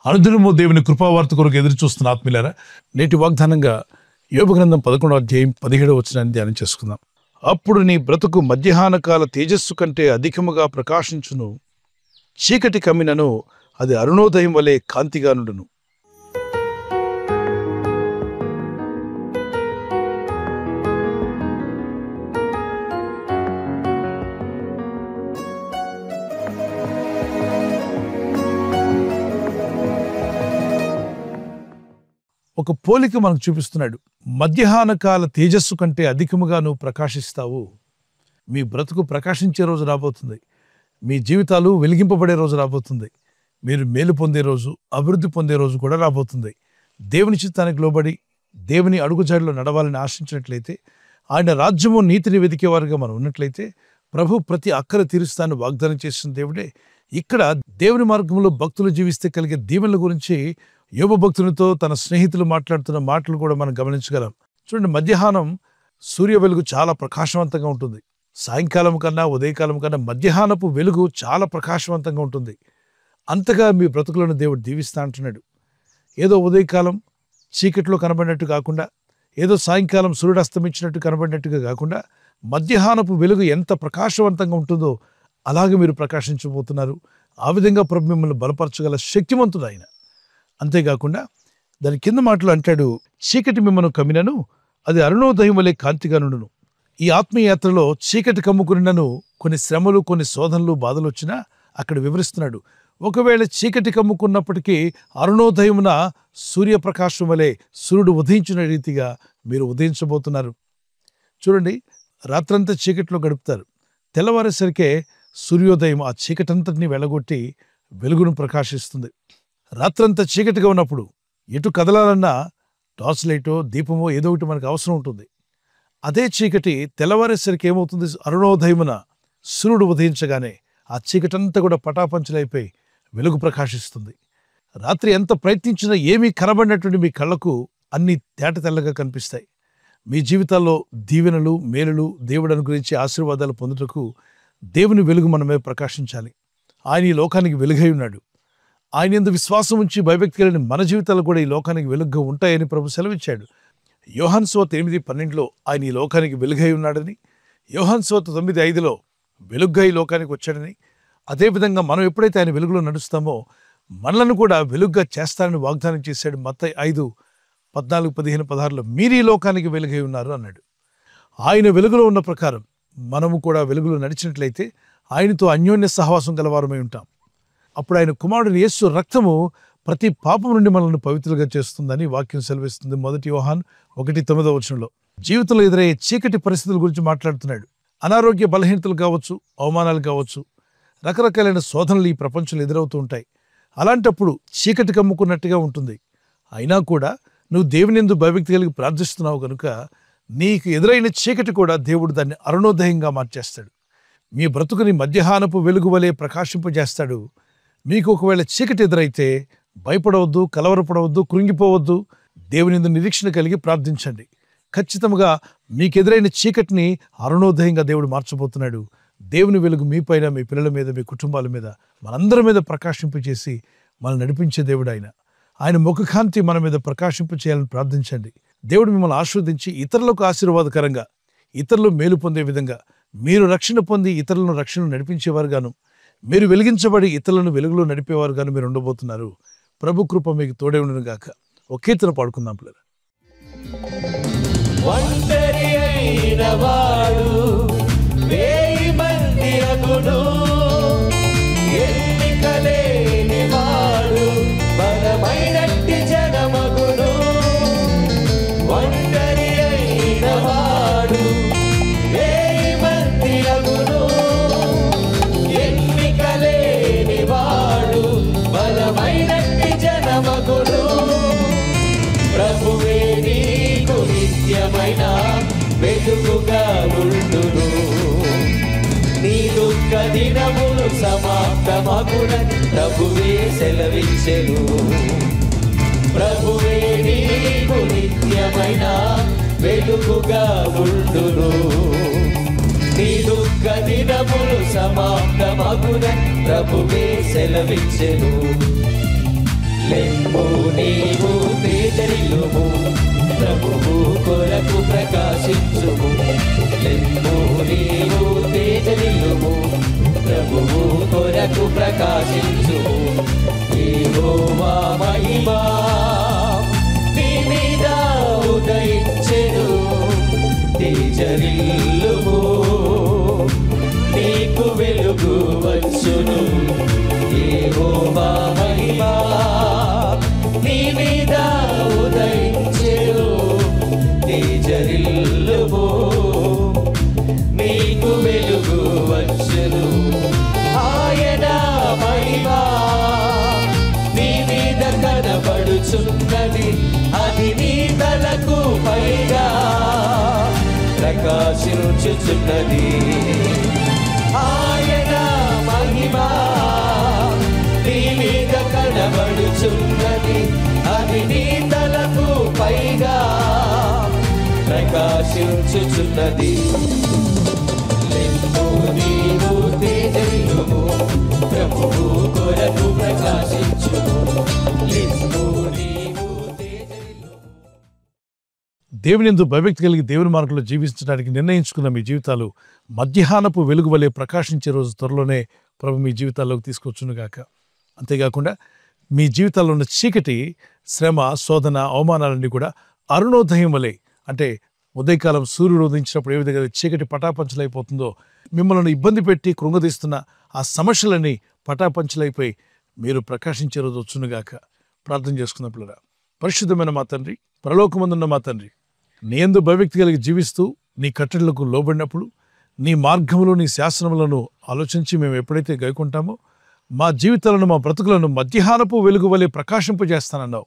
అనుదినము దేవుని కృపావార్త కొరకు ఎదురు చూస్తున్న ఆత్మీయులారా, నేటి వాగ్దానంగా యోబు గ్రంథం 11వ అధ్యాయం 17వ వచనాన్ని ధ్యానం చేసుకుందాం. అప్పుడు నీ బ్రతుకు మధ్యాహ్న కాల తేజస్సు కంటే అధికముగా ప్రకాశించును, చీకటి కమ్మినను అది అరుణోదయం వలె కాంతిగా నుండును. ఒక పోలిక మనకు చూపిస్తున్నాడు. మధ్యాహ్న కాల తేజస్సు కంటే అధికముగా నువ్వు ప్రకాశిస్తావు. మీ బ్రతుకు ప్రకాశించే రోజు రాబోతుంది. మీ జీవితాలు వెలిగింపబడే రోజు రాబోతుంది. మీరు మేలు పొందే రోజు, అభివృద్ధి పొందే రోజు కూడా రాబోతుంది. దేవుని చిత్తానికి లోబడి దేవుని అడుగుజాడలో నడవాలని ఆశించినట్లయితే, ఆయన రాజ్యము నీతిని వెతికేవారుగా మనం ఉన్నట్లయితే, ప్రభు ప్రతి అక్కర తీరుస్తాను వాగ్దానం చేసిన దేవుడే. ఇక్కడ దేవుని మార్గంలో భక్తులు జీవిస్తే కలిగే దీవెనల గురించి యోబు భక్తునితో తన స్నేహితులు మాట్లాడుతున్న మాటలు కూడా మనం గమనించగలం. చూడండి, మధ్యాహ్నం సూర్య వెలుగు చాలా ప్రకాశవంతంగా ఉంటుంది. సాయంకాలం కన్నా ఉదయకాలం కన్నా మధ్యాహ్నపు వెలుగు చాలా ప్రకాశవంతంగా ఉంటుంది. అంతగా మీ బ్రతుకులను దేవుడు దీవిస్తా అంటున్నాడు. ఏదో ఉదయకాలం చీకట్లో కనబడినట్టు కాకుండా, ఏదో సాయంకాలం సూర్యుడు అస్తమించినట్టు కనబడినట్టుగా కాకుండా, మధ్యాహ్నపు వెలుగు ఎంత ప్రకాశవంతంగా ఉంటుందో అలాగే మీరు ప్రకాశించబోతున్నారు. ఆ విధంగా ప్రభు మిమ్మల్ని బలపరచగల శక్తివంతుడు ఆయన. అంతేకాకుండా దాని కింద మాటలు అంటాడు, చీకటి మిమ్మల్ని కమ్మినను అది అరుణోదయం వలె కాంతిగా నుండును. ఈ ఆత్మీయయాత్రలో చీకటి కమ్ముకున్నను కొన్ని శ్రమలు, కొన్ని శోధనలు, బాధలు వచ్చినా అక్కడ వివరిస్తున్నాడు. ఒకవేళ చీకటి కమ్ముకున్నప్పటికీ అరుణోదయమున సూర్యప్రకాశం వలె సూర్యుడు ఉదయించిన రీతిగా మీరు ఉదయించబోతున్నారు. చూడండి, రాత్రంతా చీకట్లో గడుపుతారు. తెల్లవారేసరికే సూర్యోదయం ఆ చీకటంతటిని వెళ్ళగొట్టి వెలుగును ప్రకాశిస్తుంది. రాత్రంతా చీకటిగా ఉన్నప్పుడు ఎటు కదలాలన్నా టార్చ్ లైటో దీపమో ఏదో ఒకటి మనకు అవసరం ఉంటుంది. అదే చీకటి తెల్లవారేసరికి ఏమవుతుంది? అరుణోదయమున సూర్యుడు ఉదయించగానే ఆ చీకటంతా కూడా పటాపంచలైపోయి వెలుగు ప్రకాశిస్తుంది. రాత్రి ఎంత ప్రయత్నించినా ఏమీ కనబడినటువంటి మీ కళ్ళకు అన్ని తేట తెల్లగా కనిపిస్తాయి. మీ జీవితాల్లో దీవెనలు, మేలులు, దేవుడు అనుగ్రహించే ఆశీర్వాదాలు పొందుటకు దేవుని వెలుగు మన మీద ప్రకాశించాలి. ఆయన ఈ లోకానికి వెలుగై ఉన్నాడు. ఆయన యందు విశ్వాసం ఉంచి భయభక్తి కలిగిన మన జీవితాలు కూడా ఈ లోకానికి వెలుగుగా ఉంటాయని ప్రభు సెలవిచ్చాడు. యోహాను సువార్త 8:12 ఆయన ఈ లోకానికి వెలుగై ఉన్నాడని, యోహాను సువార్త 9:5 వెలుగుగా ఈ లోకానికి వచ్చాడని, అదేవిధంగా మనం ఎప్పుడైతే ఆయన వెలుగులో నడుస్తామో మనలను కూడా వెలుగుగా చేస్తానని వాగ్దానం చేశాడు. మత్తయి 5:14, 15, 16 మీరు ఈ లోకానికి వెలుగై ఉన్నారు అన్నాడు. ఆయన వెలుగులో ఉన్న ప్రకారం మనము కూడా వెలుగులో నడిచినట్లయితే ఆయనతో అన్యోన్య సహవాసం గలవారమై ఉంటాం. అప్పుడు ఆయన కుమారుడు యేసు రక్తము ప్రతి పాపం నుండి మనల్ని పవిత్రులుగా చేస్తుందని వాక్యం సెలవిస్తుంది. 1 యోహాను 1:9 జీవితంలో ఎదురయ్యే చీకటి పరిస్థితుల గురించి మాట్లాడుతున్నాడు. అనారోగ్య బలహీనతలు కావచ్చు, అవమానాలు కావచ్చు, రకరకాలైన శోధనలు ఈ ప్రపంచంలో ఎదురవుతూ ఉంటాయి. అలాంటప్పుడు చీకటి కమ్ముకున్నట్టుగా ఉంటుంది. అయినా కూడా నువ్వు దేవుని యందు భయభక్తి కలిగి ప్రార్థిస్తున్నావు కనుక నీకు ఎదురైన చీకటి కూడా దేవుడు దాన్ని అరుణోదయంగా మార్చేస్తాడు. మీ బ్రతుకుని మధ్యాహ్నపు వెలుగు వలె ప్రకాశింపజేస్తాడు. మీకు ఒకవేళ చీకటి ఎదురైతే భయపడవద్దు, కలవరపడవద్దు, కృంగిపోవద్దు. దేవుని యందు నిరీక్షణ కలిగి ప్రార్థించండి. ఖచ్చితంగా మీకు ఎదురైన చీకటిని అరుణోదయంగా దేవుడు మార్చబోతున్నాడు. దేవుని వెలుగు మీ పైన, మీ పిల్లల మీద, మీ కుటుంబాల మీద, మనందరి మీద ప్రకాశింపచేసి మనల్ని నడిపించే దేవుడు ఆయన. ఆయన ముఖకాంతి మన మీద ప్రకాశింప చేయాలని ప్రార్థించండి. దేవుడు మిమ్మల్ని ఆశీర్వదించి ఇతరులకు ఆశీర్వాదకరంగా, ఇతరులు మేలు పొందే విధంగా, మీరు రక్షణ పొంది ఇతరులను రక్షణ నడిపించేవారుగాను, మీరు వెలిగించబడి ఇతరులను వెలుగులో నడిపేవారుగాను మీరు ఉండబోతున్నారు. ప్రభు కృప మీకు తోడే ఉండును గాక. ఒక కీర్తన పాడుకుందాం పిల్లలు. ఒంటరి అయిన వాడు వేయి మంది అగును, ఎన్నిక లేని వాడు బలమైనట్టి జనమగును. ఒంటరి అయిన వాడు వేయి మంది అగును, ఎన్నిక లేని వాడు బలమైనట్టి జనమగును. ప్రభువే నీకు నిత్యమైన వెలుగుగా ఉండును, నీ దుఃఖ దినములు సమాప్తమగునని ప్రభువే సెలవిచ్చెను. ప్రభువే నీకు నిత్యమైన వెలుగుగా ఉండును, నీ దుఃఖ దినములు సమాప్తమగునని ప్రభువే సెలవిచ్చెను. లెమ్ము నీవు తేజరిల్లుము, ప్రభువు కొరకు ప్రకాశించుము. లెమ్ము నీవు తేజరిల్లుము, ప్రభువు కొరకు ప్రకాశించుము. యెహోవా మహిమ నీ మీద ఉదయించెను, తేజరిల్లుము నీకు వెలుగు వచ్చును. యెహోవా మహిమ నీ మీద ఉదయించెను, తేజరిల్లుము నీకు వెలుగు వచ్చును. ఆయన మహిమ నీ మీద కనబడుచున్నది, అది నీ తలకు పైగా ప్రకాశించుచున్నది. ఆయన మహిమ నీ మీద కనబడుచున్నది, అది నీ తలకు పైగా ప్రకాశించుచున్నది. లెమ్ము నీవు తేజరిల్లుము, ప్రభువు కొరకు ప్రకాశించుము. లెమ్ము నీవు తేజరిల్లుము. దేవునియందు భయభక్తి కలిగి దేవుని మార్గంలో జీవించడానికి నిర్ణయించుకున్న మీ జీవితాలు మధ్యాహ్నపు వెలుగు వలె ప్రకాశించే రోజు త్వరలోనే ప్రభు మీ జీవితాల్లోకి తీసుకొచ్చునుగాక. అంతేకాకుండా మీ జీవితాల్లో ఉన్న చీకటి, శ్రమ, శోధన, అవమానాలన్నీ కూడా అరుణోదయం వలె, అంటే ఉదయకాలం సూర్యుడు ఉదయించినప్పుడు ఏ విధంగా చీకటి పటాపంచలైపోతుందో, మిమ్మల్ని ఇబ్బంది పెట్టి కృంగదీస్తున్న ఆ సమస్యలన్నీ పటాపంచలైపోయి మీరు ప్రకాశించే రోజు వచ్చునుగాక. ప్రార్థన చేసుకున్నప్పుడు, పరిశుద్ధమైన మా తండ్రి, పరలోకమందున్న మా తండ్రి, నీ యందు భయభక్తి కలిగి జీవిస్తూ నీ కట్టడలకు లోబడినప్పుడు, నీ మార్గములు, నీ శాసనములను ఆలోచించి మేము ఎప్పుడైతే గైకుంటామో మా జీవితాలను, మా బ్రతుకులను మధ్యాహ్నపు వెలుగు వలె ప్రకాశింపజేస్తానన్నావు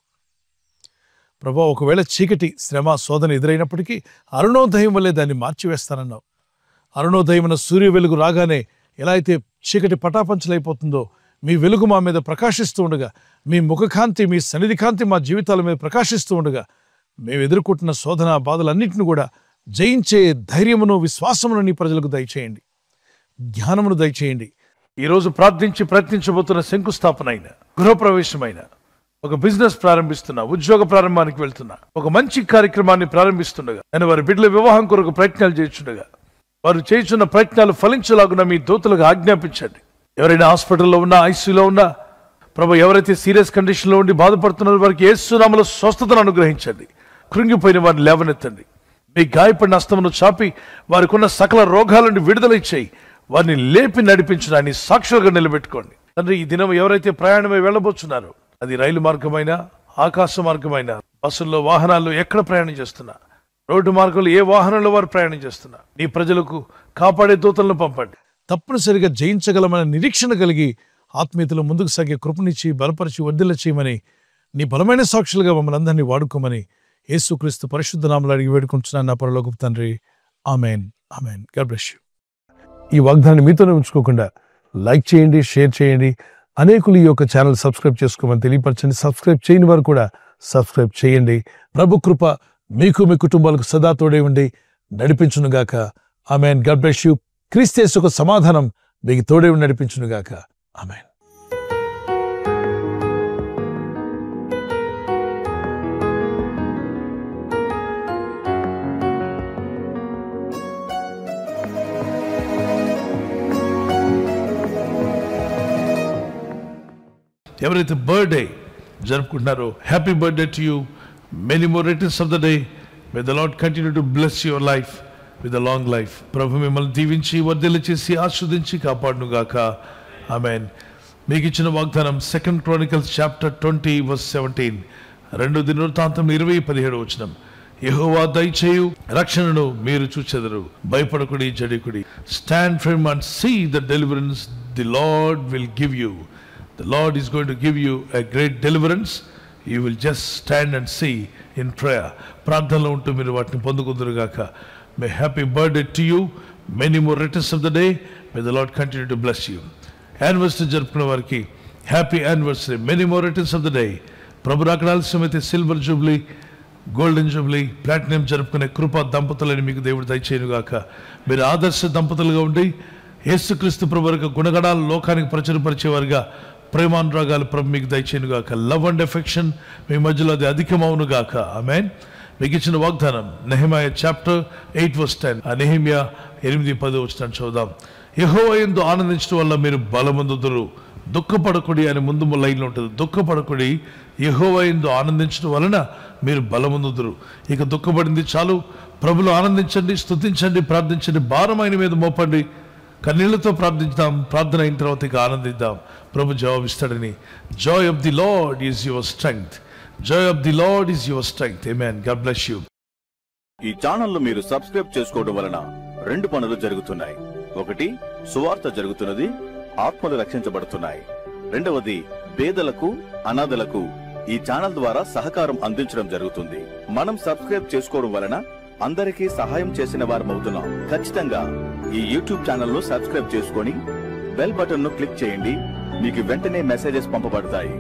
ప్రభా. ఒకవేళ చీకటి, శ్రమ, శోధన ఎదురైనప్పటికీ అరుణోదయం వల్లే దాన్ని మార్చివేస్తానన్నావు. అరుణోదయమైన సూర్య వెలుగు రాగానే ఎలా అయితే చీకటి పటాపంచలైపోతుందో, మీ వెలుగు మా మీద ప్రకాశిస్తూ ఉండగా, మీ ముఖకాంతి, మీ సన్నిధి కాంతి మా జీవితాల మీద ప్రకాశిస్తూ ఉండగా, మేము ఎదుర్కొంటున్న శోధన, బాధలన్నింటినీ కూడా జయించే ధైర్యమును, విశ్వాసమును నీ ప్రజలకు దయచేయండి. జ్ఞానమును దయచేయండి. ఈరోజు ప్రార్థించి ప్రయత్నించబోతున్న శంకుస్థాపన అయిన, గృహప్రవేశమైన, ఒక బిజినెస్ ప్రారంభిస్తున్నా, ఉద్యోగ ప్రారంభానికి వెళ్తున్నా, ఒక మంచి కార్యక్రమాన్ని ప్రారంభిస్తుండగా, నేను వారి బిడ్డల వివాహం కొరకు ప్రయత్నాలు చేస్తుండగా, వారు చేస్తున్న ప్రయత్నాలు ఫలించలాగున మీ దూతలకు ఆజ్ఞాపించండి. ఎవరైనా హాస్పిటల్లో ఉన్నా, ఐసీయూలో ఉన్నా ప్రభు, ఎవరైతే సీరియస్ కండిషన్లో ఉండి బాధపడుతున్నారో వారికి యేసు నామములో స్వస్థతను అనుగ్రహించండి. కృంగిపోయిన వారిని లేవనెత్తండి. మీ గాయపడిన హస్తమును చాపి వారికి ఉన్న సకల రోగాల నుండి విడుదల ఇచ్చేయి. వారిని లేపి నడిపించడాన్ని సాక్షులుగా నిలబెట్టుకోండి తండ్రి. ఈ దినం ఎవరైతే ప్రయాణమై వెళ్ళబోతున్నారో, అది రైలు మార్గమైనా, ఆకాశ మార్గమైనా, బస్సుల్లో, వాహనాల్లో ఎక్కడ ప్రయాణం చేస్తున్నా, రోడ్డు మార్గంలో ఏ వాహనంలో వారు ప్రయాణం చేస్తున్నా, నీ ప్రజలకు కాపాడే దూతలను పంపండి. తప్పనిసరిగా జయించగలమైన నిరీక్షణ కలిగి ఆత్మీయతలో ముందుకు సాగే కృపనిచ్చి, బలపరిచి, వర్ధిల్ల చేయమని, నీ బలమైన సాక్షులుగా మమ్మల్ని అందరినీ వాడుకోమని యేసుక్రీస్తు పరిశుద్ధ నామములో అడిగి వేడుకుంటున్నాను నా పరలోకపు తండ్రి. Amen, amen. God bless you. ఈ వాగ్దానాన్ని మీతోనే ఉంచుకోకుండా లైక్ చేయండి, షేర్ చేయండి. అనేకులు ఈ యొక్క ఛానల్ సబ్స్క్రైబ్ చేసుకోమని తెలియపరచండి. సబ్స్క్రైబ్ చేయని వారు కూడా సబ్స్క్రైబ్ చేయండి. ప్రభు కృప మీకు, మీ కుటుంబాలకు సదా తోడే ఉండి నడిపించునుగాక. ఆమెన్. God bless you. క్రీస్తు యేసు యొక్క సమాధానం మీకు తోడే ఉండి నడిపించునుగాక. ఆమెన్. ఎవరైతే బర్త్డే జరుపుకుంటున్నారో, happy birthday to you. Many more returns of the day. May the Lord continue to bless your life with a long life. ప్రభు మిమ్మల్ని దీవించి, వర్ధిల్ల చేసి, ఆస్వాదించి కాపాడునుగాక. ఆమెన్. మీకు ఇచ్చిన వాగ్దానం 2 Chronicles chapter 20 verse 17. 2 దినవృత్తాంతం 20:17. యెహోవా దయచేయు రక్షణను మీరు చూచెదరు. భయపడకుడి, జడికుడి. Stand firm and see the deliverance the Lord will give you. The Lord is going to give you a great deliverance. You will just stand and see in prayer. ప్రార్థనలో ఉంటూ మీరు వాటిని పొందుకుందురుగాక. May happy birthday to you. Many more returns of the day. May the Lord continue to bless you. Anniversary జరుపుకున్న వారికి happy anniversary. Many more returns of the day. ప్రభు రాకడ ఆలస్యమైతే silver jubilee, golden jubilee, platinum జరుపుకునే కృపా దంపతులని మీకు దేవుడు దయచేయునుగాక. మీరు ఆదర్శ దంపతులుగా ఉండి యేసుక్రీస్తు ప్రభు యొక్క గుణగణాలు లోకానికి ప్రచురపరిచేవారుగా ప్రేమానురాగాలు ప్రభు మీకు దయచేయను గాక. లవ్ అండ్ ఎఫెక్షన్ మీ మధ్యలో అది అధికమవును గాక. ఆమేన్. మీకు ఇచ్చిన వాగ్దానం నెహెమీయా చాప్టర్ 8:10. ఆ నెహెమీయా 8:10 చూద్దాం. యెహోవా యందు ఆనందించడం వల్ల మీరు బలమందుదురు, దుఃఖపడకుడి అని ముందు లైన్లో ఉంటుంది. దుఃఖపడకుడి, యెహోవా యందు ఆనందించడం వలన మీరు బలమందుదురు. ఇక దుఃఖపడింది చాలు, ప్రభులో ఆనందించండి, స్తుతించండి, ప్రార్థించండి, భారం ఆయన మీద మోపండి, కన్నీళ్లతో ప్రార్థించుదాం. ప్రార్థన అయిన తర్వాత ఇక ఆనందిద్దాం. ప్రభు జవాబిస్తాడని. Joy of the Lord is your strength. Joy of the Lord is your strength. Amen. God bless you. ఈ ఛానల్ మీరు సబ్స్క్రైబ్ చేసుకోవడం వలన 2 పనులు జరుగుతున్నాయి. ఒకటి, సువార్త జరుగుతున్నది, ఆత్మలు రక్షించబడుతున్నాయి. రెండవది, పేదలకు, అనాథలకు ఈ ఛానల్ ద్వారా సహకారం అందించడం జరుగుతుంది. మనం సబ్స్క్రైబ్ చేసుకోవడం వలన అందరికీ సహాయం చేసిన వారమవుతున్నాం. ఖచ్చితంగా ఈ యూట్యూబ్ ఛానల్ ను సబ్స్క్రైబ్ చేసుకొని బెల్ బటన్ ను క్లిక్ చేయండి. మీకు వెంటనే మెసేజెస్ పంపబడతాయి.